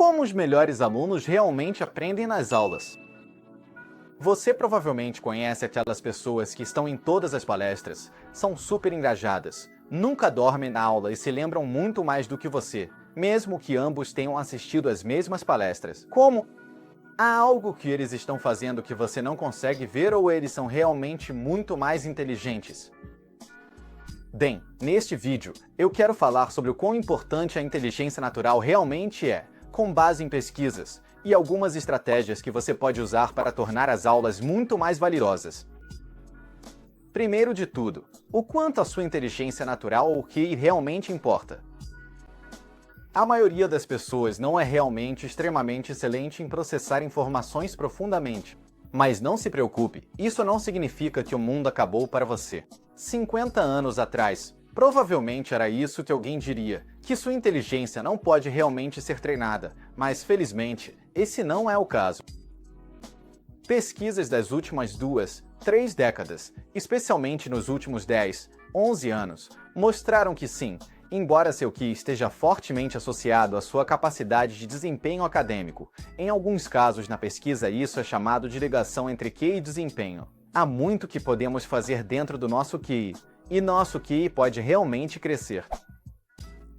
Como os melhores alunos realmente aprendem nas aulas? Você provavelmente conhece aquelas pessoas que estão em todas as palestras, são super engajadas, nunca dormem na aula e se lembram muito mais do que você, mesmo que ambos tenham assistido às mesmas palestras. Como? Há algo que eles estão fazendo que você não consegue ver ou eles são realmente muito mais inteligentes? Bem, neste vídeo, eu quero falar sobre o quão importante a inteligência natural realmente é, com base em pesquisas, e algumas estratégias que você pode usar para tornar as aulas muito mais valiosas. Primeiro de tudo, o quanto a sua inteligência natural ou QI realmente importa. A maioria das pessoas não é realmente extremamente excelente em processar informações profundamente. Mas não se preocupe, isso não significa que o mundo acabou para você. 50 anos atrás, provavelmente era isso que alguém diria, que sua inteligência não pode realmente ser treinada, mas felizmente, esse não é o caso. Pesquisas das últimas 2, 3 décadas, especialmente nos últimos 10, 11 anos, mostraram que sim, embora seu QI esteja fortemente associado à sua capacidade de desempenho acadêmico, em alguns casos na pesquisa isso é chamado de ligação entre QI e desempenho. Há muito que podemos fazer dentro do nosso QI, e nosso QI pode realmente crescer.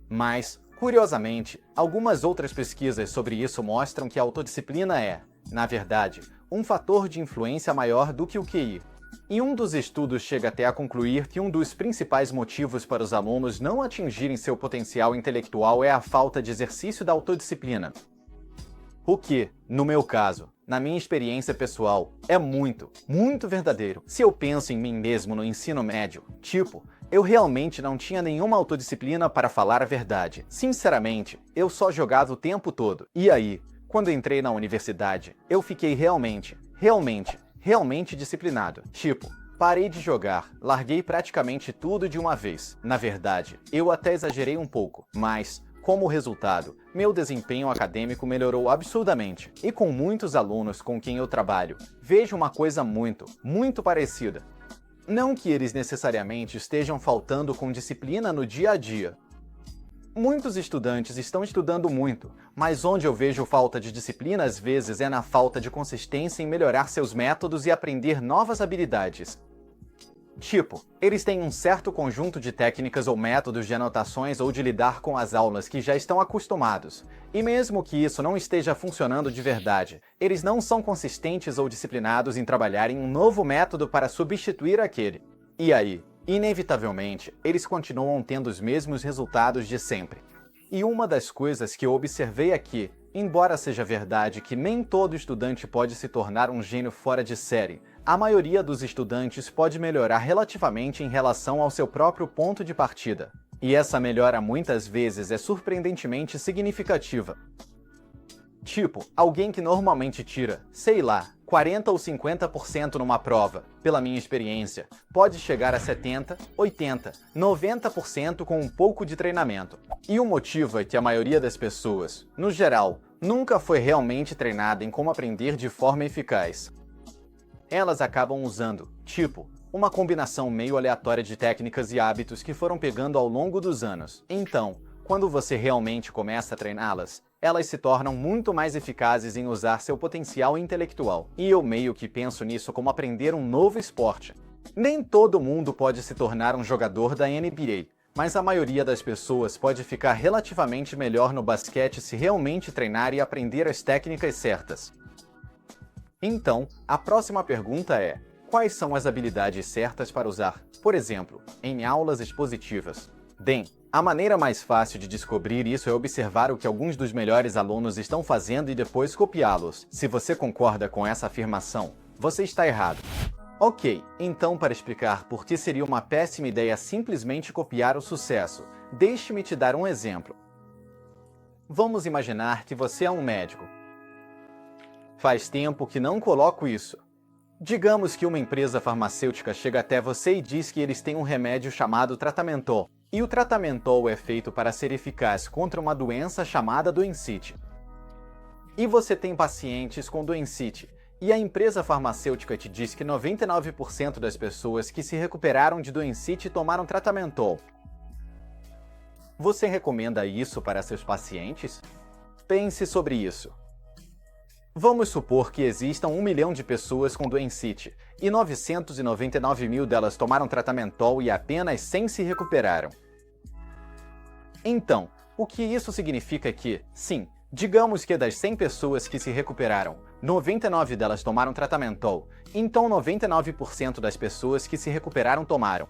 Mas, curiosamente, algumas outras pesquisas sobre isso mostram que a autodisciplina é, na verdade, um fator de influência maior do que o QI. E um dos estudos chega até a concluir que um dos principais motivos para os alunos não atingirem seu potencial intelectual é a falta de exercício da autodisciplina. O que, no meu caso, na minha experiência pessoal, é muito verdadeiro. Se eu penso em mim mesmo no ensino médio, eu realmente não tinha nenhuma autodisciplina para falar a verdade. Sinceramente, eu só jogava o tempo todo. E aí, quando entrei na universidade, eu fiquei realmente disciplinado. Parei de jogar, larguei praticamente tudo de uma vez. Na verdade, eu até exagerei um pouco, mas, como resultado, meu desempenho acadêmico melhorou absurdamente. E com muitos alunos com quem eu trabalho, vejo uma coisa muito parecida. Não que eles necessariamente estejam faltando com disciplina no dia a dia. Muitos estudantes estão estudando muito, mas onde eu vejo falta de disciplina às vezes é na falta de consistência em melhorar seus métodos e aprender novas habilidades. Eles têm um certo conjunto de técnicas ou métodos de anotações ou de lidar com as aulas que já estão acostumados, e mesmo que isso não esteja funcionando de verdade, eles não são consistentes ou disciplinados em trabalhar em um novo método para substituir aquele. E aí, inevitavelmente, eles continuam tendo os mesmos resultados de sempre. E uma das coisas que eu observei aqui, embora seja verdade que nem todo estudante pode se tornar um gênio fora de série, a maioria dos estudantes pode melhorar relativamente em relação ao seu próprio ponto de partida. E essa melhora muitas vezes é surpreendentemente significativa. Alguém que normalmente tira, 40 ou 50% numa prova, pela minha experiência, pode chegar a 70, 80, 90% com um pouco de treinamento. E o motivo é que a maioria das pessoas, no geral, nunca foi realmente treinada em como aprender de forma eficaz. Elas acabam usando, uma combinação meio aleatória de técnicas e hábitos que foram pegando ao longo dos anos. Então, quando você realmente começa a treiná-las, elas se tornam muito mais eficazes em usar seu potencial intelectual. E eu meio que penso nisso como aprender um novo esporte. Nem todo mundo pode se tornar um jogador da NBA, mas a maioria das pessoas pode ficar relativamente melhor no basquete se realmente treinar e aprender as técnicas certas. Então, a próxima pergunta é: quais são as habilidades certas para usar, por exemplo, em aulas expositivas? Bem, a maneira mais fácil de descobrir isso é observar o que alguns dos melhores alunos estão fazendo e depois copiá-los. Se você concorda com essa afirmação, você está errado. Ok, então para explicar por que seria uma péssima ideia simplesmente copiar o sucesso, deixe-me te dar um exemplo. Vamos imaginar que você é um médico. Faz tempo que não coloco isso. Digamos que uma empresa farmacêutica chega até você e diz que eles têm um remédio chamado Tratamento. E o Tratamento é feito para ser eficaz contra uma doença chamada doencite. E você tem pacientes com doencite, e a empresa farmacêutica te diz que 99% das pessoas que se recuperaram de doencite tomaram Tratamento. Você recomenda isso para seus pacientes? Pense sobre isso. Vamos supor que existam 1 milhão de pessoas com doencite, e 999 mil delas tomaram tratamento e apenas 100 se recuperaram. Então, o que isso significa é que, sim, digamos que das 100 pessoas que se recuperaram, 99 delas tomaram tratamento, então 99% das pessoas que se recuperaram tomaram.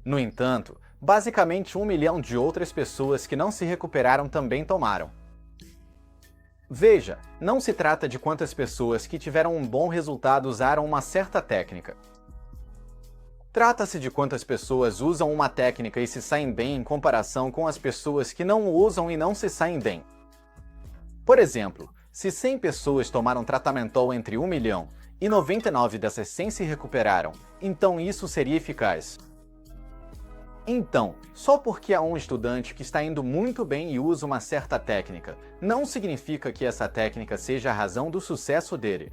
No entanto, basicamente 1 milhão de outras pessoas que não se recuperaram também tomaram. Veja, não se trata de quantas pessoas que tiveram um bom resultado usaram uma certa técnica. Trata-se de quantas pessoas usam uma técnica e se saem bem em comparação com as pessoas que não usam e não se saem bem. Por exemplo, se 100 pessoas tomaram tratamento entre 1 milhão e 99 dessas 100 se recuperaram, então isso seria eficaz. Então, só porque há um estudante que está indo muito bem e usa uma certa técnica, não significa que essa técnica seja a razão do sucesso dele.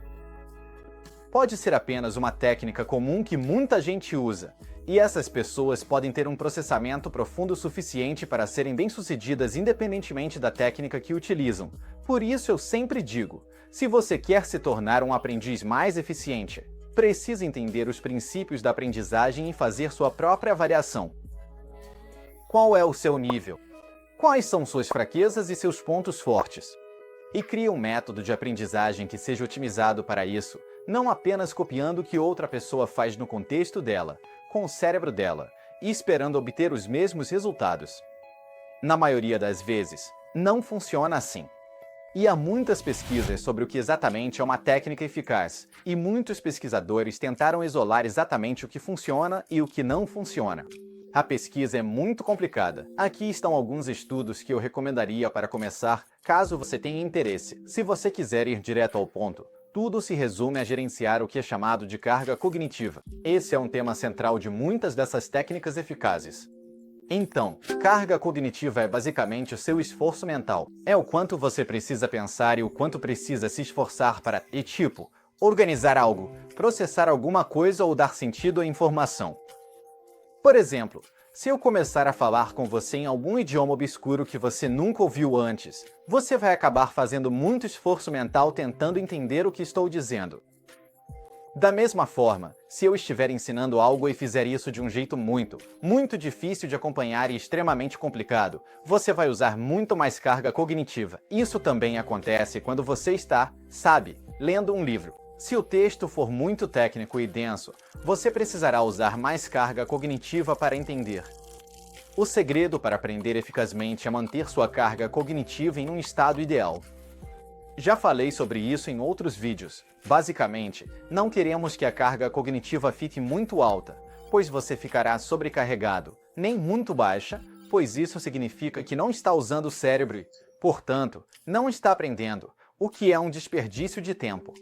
Pode ser apenas uma técnica comum que muita gente usa, e essas pessoas podem ter um processamento profundo o suficiente para serem bem-sucedidas independentemente da técnica que utilizam. Por isso eu sempre digo, se você quer se tornar um aprendiz mais eficiente, precisa entender os princípios da aprendizagem e fazer sua própria avaliação. Qual é o seu nível? Quais são suas fraquezas e seus pontos fortes? E crie um método de aprendizagem que seja otimizado para isso, não apenas copiando o que outra pessoa faz no contexto dela, com o cérebro dela, e esperando obter os mesmos resultados. Na maioria das vezes, não funciona assim. E há muitas pesquisas sobre o que exatamente é uma técnica eficaz, e muitos pesquisadores tentaram isolar exatamente o que funciona e o que não funciona. A pesquisa é muito complicada. Aqui estão alguns estudos que eu recomendaria para começar, caso você tenha interesse. Se você quiser ir direto ao ponto, tudo se resume a gerenciar o que é chamado de carga cognitiva. Esse é um tema central de muitas dessas técnicas eficazes. Então, carga cognitiva é basicamente o seu esforço mental. É o quanto você precisa pensar e o quanto precisa se esforçar para, organizar algo, processar alguma coisa ou dar sentido à informação. Por exemplo, se eu começar a falar com você em algum idioma obscuro que você nunca ouviu antes, você vai acabar fazendo muito esforço mental tentando entender o que estou dizendo. Da mesma forma, se eu estiver ensinando algo e fizer isso de um jeito muito difícil de acompanhar e extremamente complicado, você vai usar muito mais carga cognitiva. Isso também acontece quando você está, lendo um livro. Se o texto for muito técnico e denso, você precisará usar mais carga cognitiva para entender. O segredo para aprender eficazmente é manter sua carga cognitiva em um estado ideal. Já falei sobre isso em outros vídeos. Basicamente, não queremos que a carga cognitiva fique muito alta, pois você ficará sobrecarregado, nem muito baixa, pois isso significa que não está usando o cérebro e, portanto, não está aprendendo, o que é um desperdício de tempo.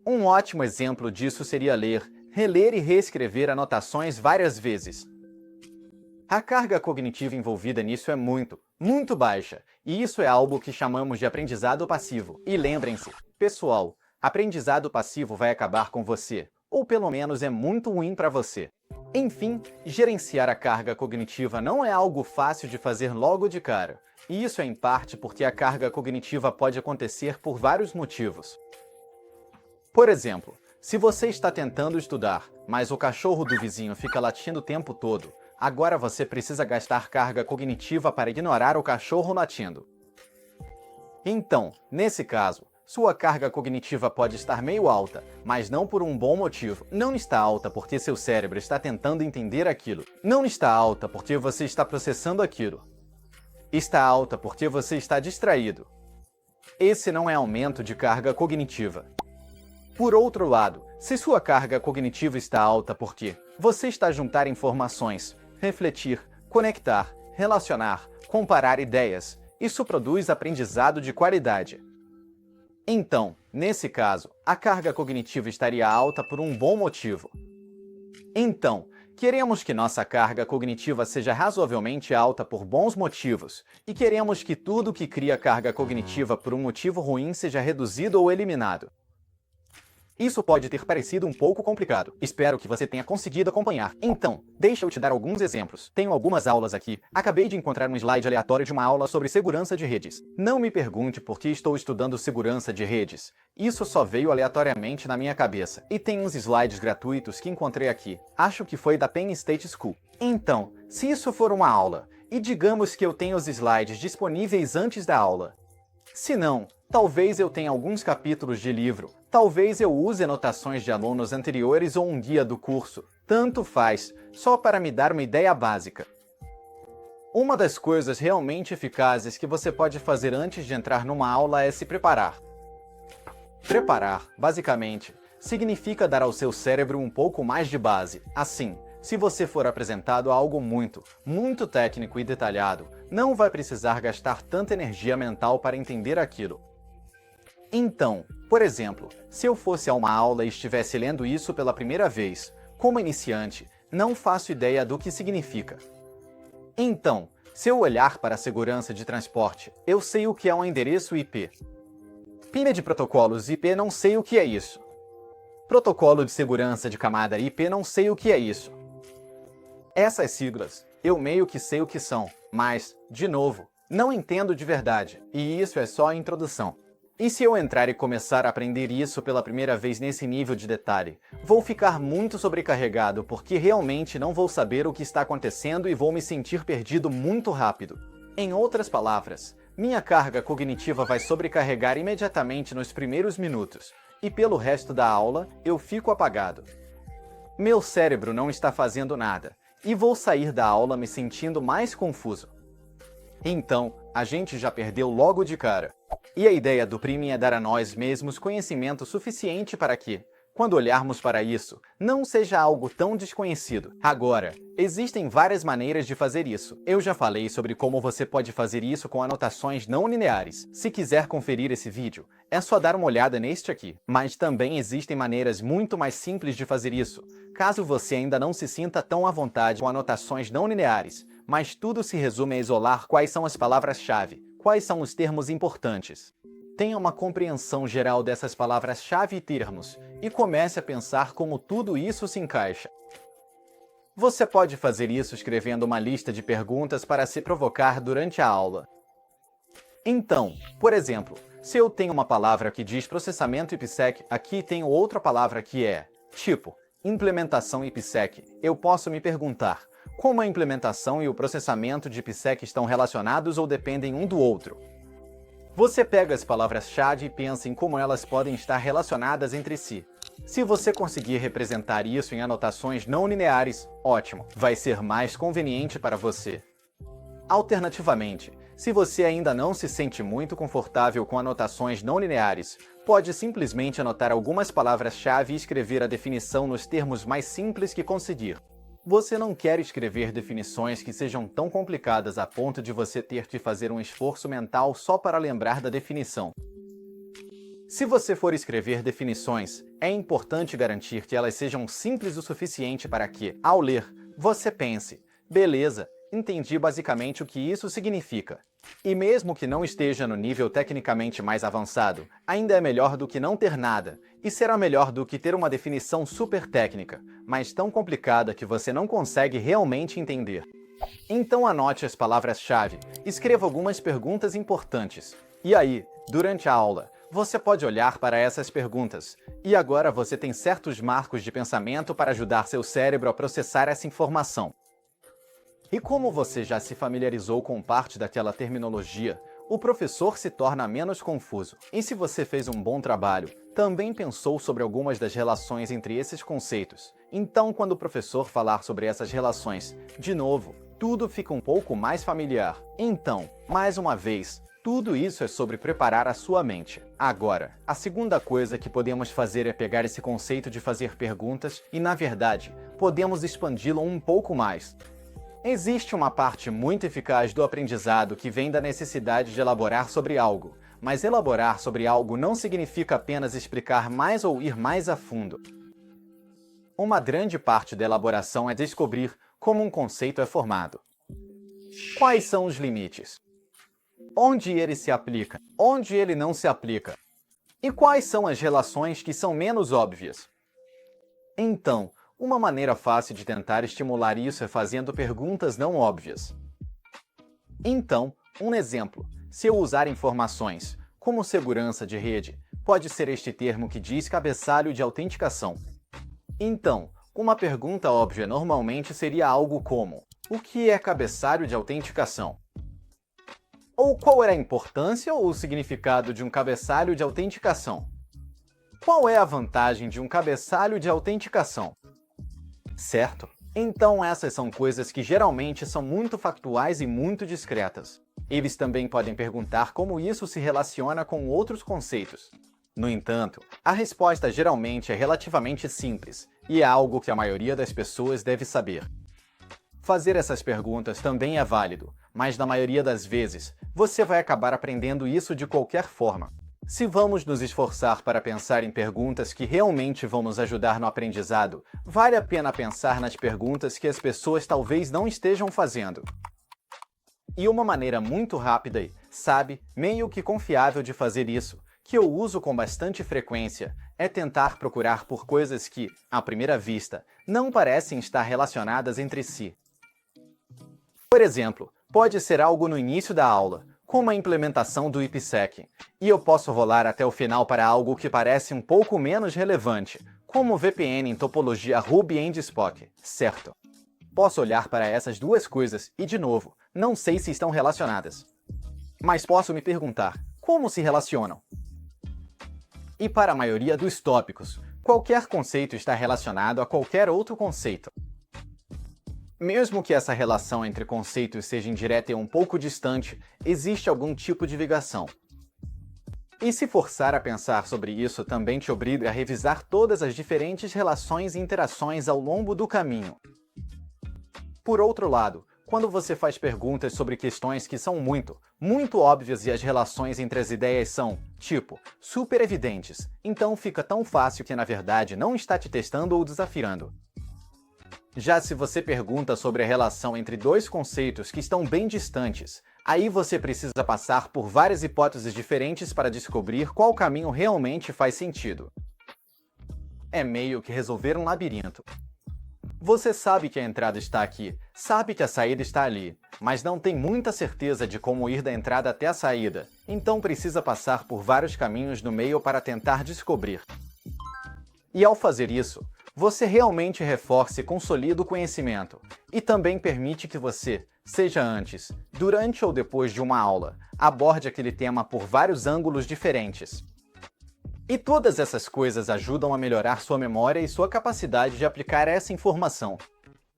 Um ótimo exemplo disso seria ler, reler e reescrever anotações várias vezes. A carga cognitiva envolvida nisso é muito baixa, e isso é algo que chamamos de aprendizado passivo. E lembrem-se, pessoal, aprendizado passivo vai acabar com você, ou pelo menos é muito ruim para você. Enfim, gerenciar a carga cognitiva não é algo fácil de fazer logo de cara, e isso é em parte porque a carga cognitiva pode acontecer por vários motivos. Por exemplo, se você está tentando estudar, mas o cachorro do vizinho fica latindo o tempo todo, agora você precisa gastar carga cognitiva para ignorar o cachorro latindo. Então, nesse caso, sua carga cognitiva pode estar meio alta, mas não por um bom motivo. Não está alta porque seu cérebro está tentando entender aquilo. Não está alta porque você está processando aquilo. Está alta porque você está distraído. Esse não é aumento de carga cognitiva. Por outro lado, se sua carga cognitiva está alta porque você está a juntar informações, refletir, conectar, relacionar, comparar ideias, isso produz aprendizado de qualidade. Então, nesse caso, a carga cognitiva estaria alta por um bom motivo. Então, queremos que nossa carga cognitiva seja razoavelmente alta por bons motivos, e queremos que tudo que cria carga cognitiva por um motivo ruim seja reduzido ou eliminado. Isso pode ter parecido um pouco complicado. Espero que você tenha conseguido acompanhar. Então, deixa eu te dar alguns exemplos. Tenho algumas aulas aqui. Acabei de encontrar um slide aleatório de uma aula sobre segurança de redes. Não me pergunte por que estou estudando segurança de redes. Isso só veio aleatoriamente na minha cabeça. E tem uns slides gratuitos que encontrei aqui. Acho que foi da Penn State School. Então, se isso for uma aula, e digamos que eu tenha os slides disponíveis antes da aula. Se não, talvez eu tenha alguns capítulos de livro, talvez eu use anotações de alunos anteriores ou um guia do curso. Tanto faz, só para me dar uma ideia básica. Uma das coisas realmente eficazes que você pode fazer antes de entrar numa aula é se preparar. Preparar, basicamente, significa dar ao seu cérebro um pouco mais de base. Assim, se você for apresentado a algo muito técnico e detalhado, não vai precisar gastar tanta energia mental para entender aquilo. Então, por exemplo, se eu fosse a uma aula e estivesse lendo isso pela primeira vez, como iniciante, não faço ideia do que significa. Então, se eu olhar para a segurança de transporte, eu sei o que é um endereço IP. Pilha de protocolos IP, não sei o que é isso. Protocolo de segurança de camada IP, não sei o que é isso. Essas siglas, eu meio que sei o que são, mas, de novo, não entendo de verdade, e isso é só a introdução. E se eu entrar e começar a aprender isso pela primeira vez nesse nível de detalhe, vou ficar muito sobrecarregado porque realmente não vou saber o que está acontecendo e vou me sentir perdido muito rápido. Em outras palavras, minha carga cognitiva vai sobrecarregar imediatamente nos primeiros minutos, e pelo resto da aula eu fico apagado. Meu cérebro não está fazendo nada, e vou sair da aula me sentindo mais confuso. Então, a gente já perdeu logo de cara. E a ideia do Prime é dar a nós mesmos conhecimento suficiente para que, quando olharmos para isso, não seja algo tão desconhecido. Agora, existem várias maneiras de fazer isso. Eu já falei sobre como você pode fazer isso com anotações não lineares. Se quiser conferir esse vídeo, é só dar uma olhada neste aqui. Mas também existem maneiras muito mais simples de fazer isso, caso você ainda não se sinta tão à vontade com anotações não lineares. Mas tudo se resume a isolar quais são as palavras-chave, quais são os termos importantes. Tenha uma compreensão geral dessas palavras-chave e termos, e comece a pensar como tudo isso se encaixa. Você pode fazer isso escrevendo uma lista de perguntas para se provocar durante a aula. Então, por exemplo, se eu tenho uma palavra que diz processamento IPsec, aqui tenho outra palavra que é, tipo, implementação IPsec, eu posso me perguntar, como a implementação e o processamento de IPsec estão relacionados ou dependem um do outro? Você pega as palavras-chave e pensa em como elas podem estar relacionadas entre si. Se você conseguir representar isso em anotações não lineares, ótimo, vai ser mais conveniente para você. Alternativamente, se você ainda não se sente muito confortável com anotações não lineares, pode simplesmente anotar algumas palavras-chave e escrever a definição nos termos mais simples que conseguir. Você não quer escrever definições que sejam tão complicadas a ponto de você ter que fazer um esforço mental só para lembrar da definição. Se você for escrever definições, é importante garantir que elas sejam simples o suficiente para que, ao ler, você pense, beleza, entendi basicamente o que isso significa. E mesmo que não esteja no nível tecnicamente mais avançado, ainda é melhor do que não ter nada, e será melhor do que ter uma definição super técnica, mas tão complicada que você não consegue realmente entender. Então anote as palavras-chave, escreva algumas perguntas importantes. E aí, durante a aula, você pode olhar para essas perguntas, e agora você tem certos marcos de pensamento para ajudar seu cérebro a processar essa informação. E como você já se familiarizou com parte daquela terminologia, o professor se torna menos confuso. E se você fez um bom trabalho, também pensou sobre algumas das relações entre esses conceitos. Então, quando o professor falar sobre essas relações, de novo, tudo fica um pouco mais familiar. Então, mais uma vez, tudo isso é sobre preparar a sua mente. Agora, a segunda coisa que podemos fazer é pegar esse conceito de fazer perguntas e, na verdade, podemos expandi-lo um pouco mais. Existe uma parte muito eficaz do aprendizado que vem da necessidade de elaborar sobre algo, mas elaborar sobre algo não significa apenas explicar mais ou ir mais a fundo. Uma grande parte da elaboração é descobrir como um conceito é formado. Quais são os limites? Onde ele se aplica? Onde ele não se aplica? E quais são as relações que são menos óbvias? Então, uma maneira fácil de tentar estimular isso é fazendo perguntas não óbvias. Então, um exemplo, se eu usar informações, como segurança de rede, pode ser este termo que diz cabeçalho de autenticação. Então, uma pergunta óbvia normalmente seria algo como: o que é cabeçalho de autenticação? Ou qual é a importância ou o significado de um cabeçalho de autenticação? Qual é a vantagem de um cabeçalho de autenticação? Certo? Então essas são coisas que geralmente são muito factuais e muito discretas. Eles também podem perguntar como isso se relaciona com outros conceitos. No entanto, a resposta geralmente é relativamente simples, e é algo que a maioria das pessoas deve saber. Fazer essas perguntas também é válido, mas na maioria das vezes, você vai acabar aprendendo isso de qualquer forma. Se vamos nos esforçar para pensar em perguntas que realmente vão nos ajudar no aprendizado, vale a pena pensar nas perguntas que as pessoas talvez não estejam fazendo. E uma maneira muito rápida e, meio que confiável de fazer isso, que eu uso com bastante frequência, é tentar procurar por coisas que, à primeira vista, não parecem estar relacionadas entre si. Por exemplo, pode ser algo no início da aula, como a implementação do IPsec, e eu posso rolar até o final para algo que parece um pouco menos relevante, como o VPN em topologia Ruby and Spock, certo? Posso olhar para essas duas coisas e, de novo, não sei se estão relacionadas. Mas posso me perguntar, como se relacionam? E para a maioria dos tópicos, qualquer conceito está relacionado a qualquer outro conceito. Mesmo que essa relação entre conceitos seja indireta e um pouco distante, existe algum tipo de ligação. E se forçar a pensar sobre isso também te obriga a revisar todas as diferentes relações e interações ao longo do caminho. Por outro lado, quando você faz perguntas sobre questões que são muito óbvias e as relações entre as ideias são, super evidentes, então fica tão fácil que na verdade não está te testando ou desafiando. Já se você pergunta sobre a relação entre dois conceitos que estão bem distantes, aí você precisa passar por várias hipóteses diferentes para descobrir qual caminho realmente faz sentido. É meio que resolver um labirinto. Você sabe que a entrada está aqui, sabe que a saída está ali, mas não tem muita certeza de como ir da entrada até a saída, então precisa passar por vários caminhos no meio para tentar descobrir. E ao fazer isso, você realmente reforça e consolida o conhecimento, e também permite que você, seja antes, durante ou depois de uma aula, aborde aquele tema por vários ângulos diferentes. E todas essas coisas ajudam a melhorar sua memória e sua capacidade de aplicar essa informação.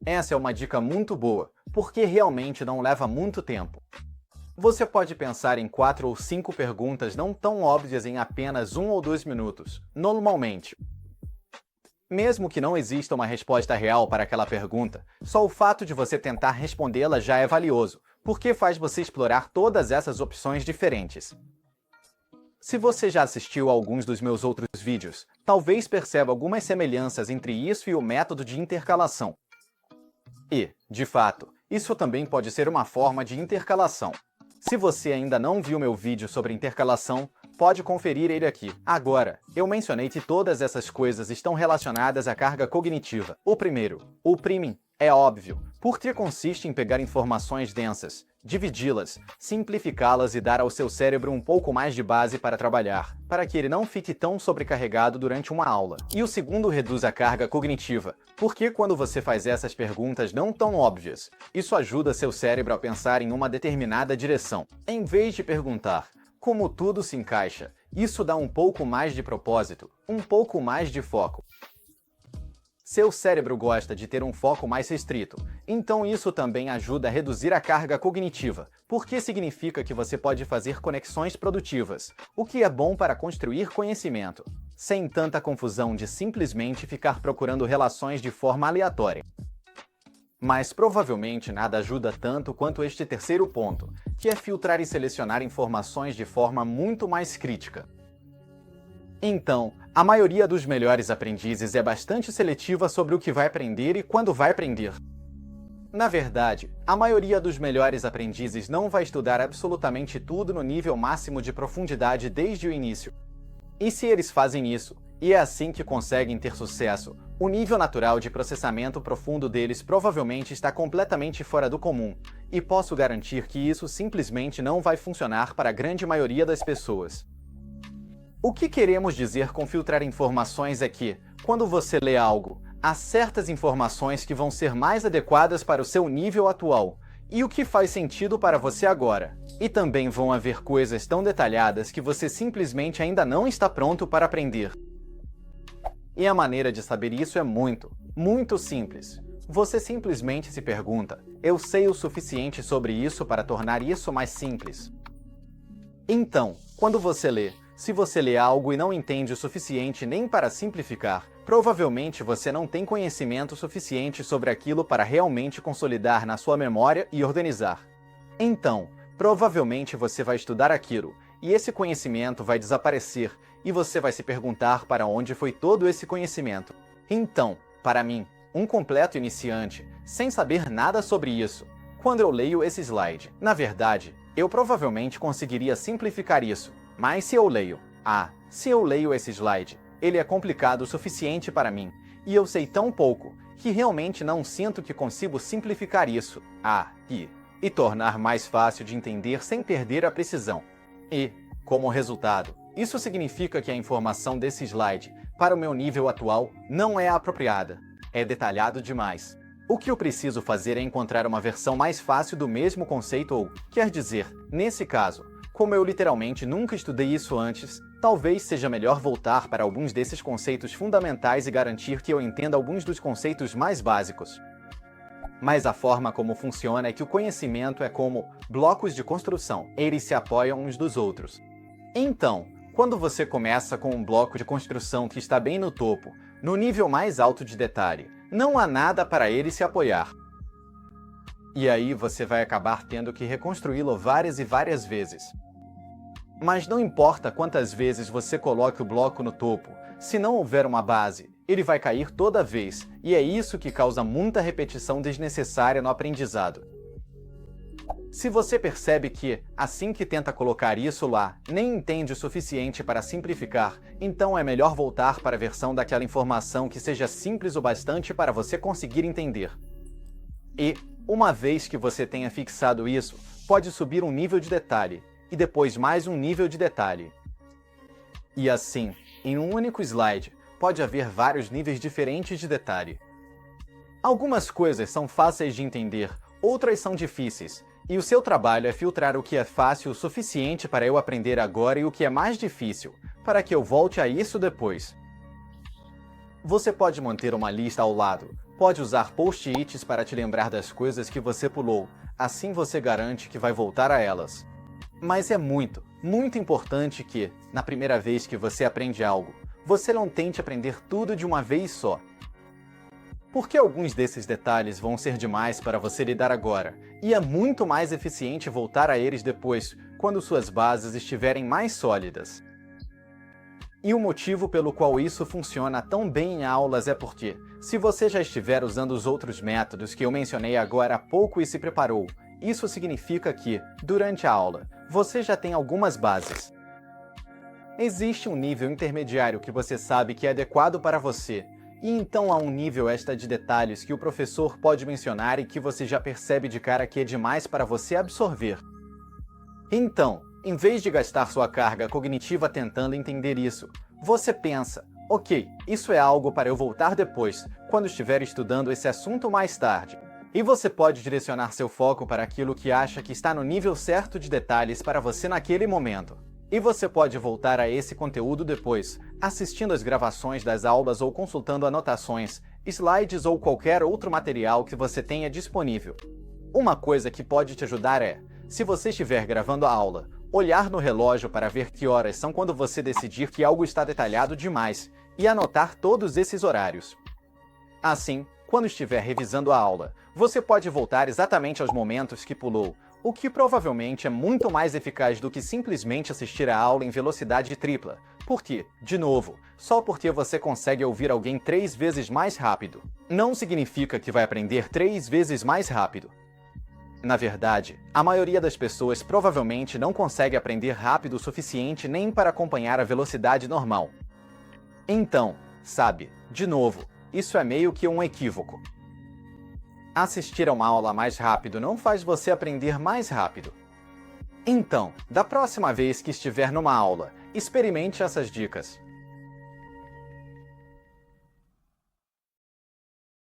Essa é uma dica muito boa, porque realmente não leva muito tempo. Você pode pensar em 4 ou 5 perguntas não tão óbvias em apenas 1 ou 2 minutos, normalmente. Mesmo que não exista uma resposta real para aquela pergunta, só o fato de você tentar respondê-la já é valioso, porque faz você explorar todas essas opções diferentes. Se você já assistiu a alguns dos meus outros vídeos, talvez perceba algumas semelhanças entre isso e o método de intercalação. E, de fato, isso também pode ser uma forma de intercalação. Se você ainda não viu meu vídeo sobre intercalação, pode conferir ele aqui. Agora, eu mencionei que todas essas coisas estão relacionadas à carga cognitiva. O primeiro, o priming, é óbvio, porque consiste em pegar informações densas, dividi-las, simplificá-las e dar ao seu cérebro um pouco mais de base para trabalhar, para que ele não fique tão sobrecarregado durante uma aula. E o segundo reduz a carga cognitiva, porque quando você faz essas perguntas não tão óbvias, isso ajuda seu cérebro a pensar em uma determinada direção. Em vez de perguntar como tudo se encaixa, isso dá um pouco mais de propósito, um pouco mais de foco. Seu cérebro gosta de ter um foco mais restrito, então isso também ajuda a reduzir a carga cognitiva, porque significa que você pode fazer conexões produtivas, o que é bom para construir conhecimento, sem tanta confusão de simplesmente ficar procurando relações de forma aleatória. Mas provavelmente nada ajuda tanto quanto este terceiro ponto, que é filtrar e selecionar informações de forma muito mais crítica. Então, a maioria dos melhores aprendizes é bastante seletiva sobre o que vai aprender e quando vai aprender. Na verdade, a maioria dos melhores aprendizes não vai estudar absolutamente tudo no nível máximo de profundidade desde o início. E se eles fazem isso, e é assim que conseguem ter sucesso, o nível natural de processamento profundo deles provavelmente está completamente fora do comum, e posso garantir que isso simplesmente não vai funcionar para a grande maioria das pessoas. O que queremos dizer com filtrar informações é que, quando você lê algo, há certas informações que vão ser mais adequadas para o seu nível atual, e o que faz sentido para você agora. E também vão haver coisas tão detalhadas que você simplesmente ainda não está pronto para aprender. E a maneira de saber isso é muito simples. Você simplesmente se pergunta: eu sei o suficiente sobre isso para tornar isso mais simples? Então, quando você lê, se você lê algo e não entende o suficiente nem para simplificar, provavelmente você não tem conhecimento suficiente sobre aquilo para realmente consolidar na sua memória e organizar. Então, provavelmente você vai estudar aquilo, e esse conhecimento vai desaparecer, e você vai se perguntar para onde foi todo esse conhecimento. Então, para mim, um completo iniciante, sem saber nada sobre isso, quando eu leio esse slide, na verdade, eu provavelmente conseguiria simplificar isso. Mas se eu leio esse slide, ele é complicado o suficiente para mim, e eu sei tão pouco, que realmente não sinto que consigo simplificar isso, e tornar mais fácil de entender sem perder a precisão. E, como resultado, isso significa que a informação desse slide, para o meu nível atual, não é apropriada. É detalhado demais. O que eu preciso fazer é encontrar uma versão mais fácil do mesmo conceito ou, quer dizer, nesse caso, como eu literalmente nunca estudei isso antes, talvez seja melhor voltar para alguns desses conceitos fundamentais e garantir que eu entenda alguns dos conceitos mais básicos. Mas a forma como funciona é que o conhecimento é como blocos de construção, eles se apoiam uns dos outros. Então, quando você começa com um bloco de construção que está bem no topo, no nível mais alto de detalhe, não há nada para ele se apoiar. E aí você vai acabar tendo que reconstruí-lo várias e várias vezes. Mas não importa quantas vezes você coloque o bloco no topo, se não houver uma base, ele vai cair toda vez, e é isso que causa muita repetição desnecessária no aprendizado. Se você percebe que, assim que tenta colocar isso lá, nem entende o suficiente para simplificar, então é melhor voltar para a versão daquela informação que seja simples o bastante para você conseguir entender. E, uma vez que você tenha fixado isso, pode subir um nível de detalhe, e depois mais um nível de detalhe. E assim, em um único slide, pode haver vários níveis diferentes de detalhe. Algumas coisas são fáceis de entender, outras são difíceis, e o seu trabalho é filtrar o que é fácil o suficiente para eu aprender agora e o que é mais difícil, para que eu volte a isso depois. Você pode manter uma lista ao lado, pode usar post-its para te lembrar das coisas que você pulou, assim você garante que vai voltar a elas. Mas é muito importante que, na primeira vez que você aprende algo, você não tente aprender tudo de uma vez só. Porque alguns desses detalhes vão ser demais para você lidar agora, e é muito mais eficiente voltar a eles depois, quando suas bases estiverem mais sólidas. E o motivo pelo qual isso funciona tão bem em aulas é porque, se você já estiver usando os outros métodos que eu mencionei agora há pouco e se preparou, isso significa que, durante a aula, você já tem algumas bases. Existe um nível intermediário que você sabe que é adequado para você, e então há um nível extra de detalhes que o professor pode mencionar e que você já percebe de cara que é demais para você absorver. Então, em vez de gastar sua carga cognitiva tentando entender isso, você pensa, ok, isso é algo para eu voltar depois, quando estiver estudando esse assunto mais tarde. E você pode direcionar seu foco para aquilo que acha que está no nível certo de detalhes para você naquele momento. E você pode voltar a esse conteúdo depois, assistindo às gravações das aulas ou consultando anotações, slides ou qualquer outro material que você tenha disponível. Uma coisa que pode te ajudar é, se você estiver gravando a aula, olhar no relógio para ver que horas são quando você decidir que algo está detalhado demais, e anotar todos esses horários. Assim, quando estiver revisando a aula, você pode voltar exatamente aos momentos que pulou, o que provavelmente é muito mais eficaz do que simplesmente assistir a aula em velocidade tripla, porque, de novo, só porque você consegue ouvir alguém 3 vezes mais rápido, não significa que vai aprender 3 vezes mais rápido. Na verdade, a maioria das pessoas provavelmente não consegue aprender rápido o suficiente nem para acompanhar a velocidade normal. Então, sabe, de novo, isso é meio que um equívoco. Assistir a uma aula mais rápido não faz você aprender mais rápido. Então, da próxima vez que estiver numa aula, experimente essas dicas.